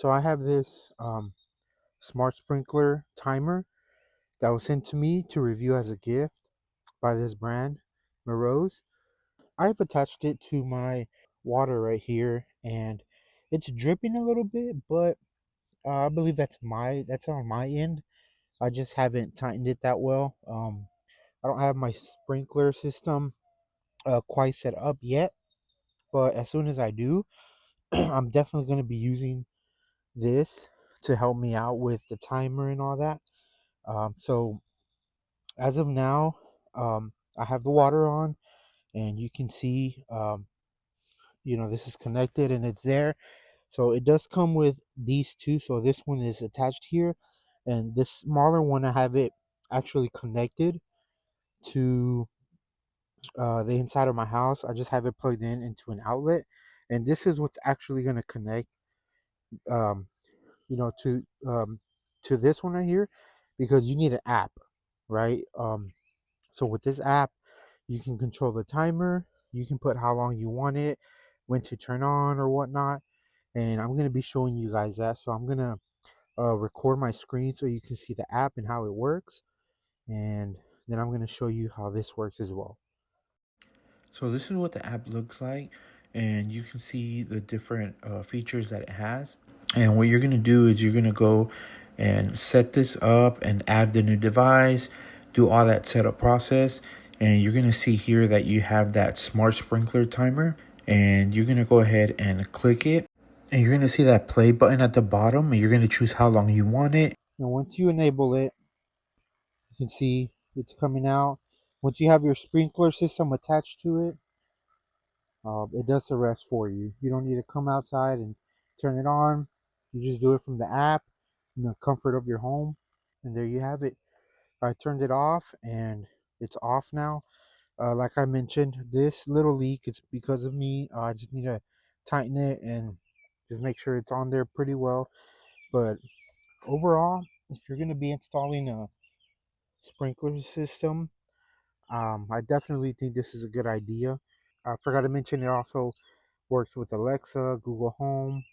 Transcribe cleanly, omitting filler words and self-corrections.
So I have this smart sprinkler timer that was sent to me to review as a gift by this brand, Meross. I've attached it to my water right here, and it's dripping a little bit, but I believe that's on my end. I just haven't tightened it that well. I don't have my sprinkler system quite set up yet, but as soon as I do, I'm definitely going to be using this to help me out with the timer and all that. So as of now, I have the water on, and you can see, this is connected and it's there. So it does come with these two. So this one is attached here, and this smaller one, I have it actually connected to the inside of my house. I just have it plugged in into an outlet, and this is what's actually going to connect, um, you know, to um, to this one right here, because you need an app, right? So with this app, you can control the timer. You can put how long you want it, when to turn on or whatnot. And I'm gonna be showing you guys that. So I'm gonna record my screen so you can see the app and how it works. And then I'm gonna show you how this works as well. So this is what the app looks like, and you can see the different features that it has. And what you're gonna do is you're gonna go and set this up and add the new device, do all that setup process, and you're gonna see here that you have that smart sprinkler timer, and you're gonna go ahead and click it, and you're gonna see that play button at the bottom, and you're gonna choose how long you want it. And once you enable it, you can see it's coming out. Once you have your sprinkler system attached to it, it does the rest for you. You don't need to come outside and turn it on. You just do it from the app in the comfort of your home. And there you have it. I turned it off and it's off now. Like I mentioned, this little leak is because of me. I just need to tighten it and just make sure it's on there pretty well. But overall, if you're going to be installing a sprinkler system, I definitely think this is a good idea. I forgot to mention it also works with Alexa, Google Home,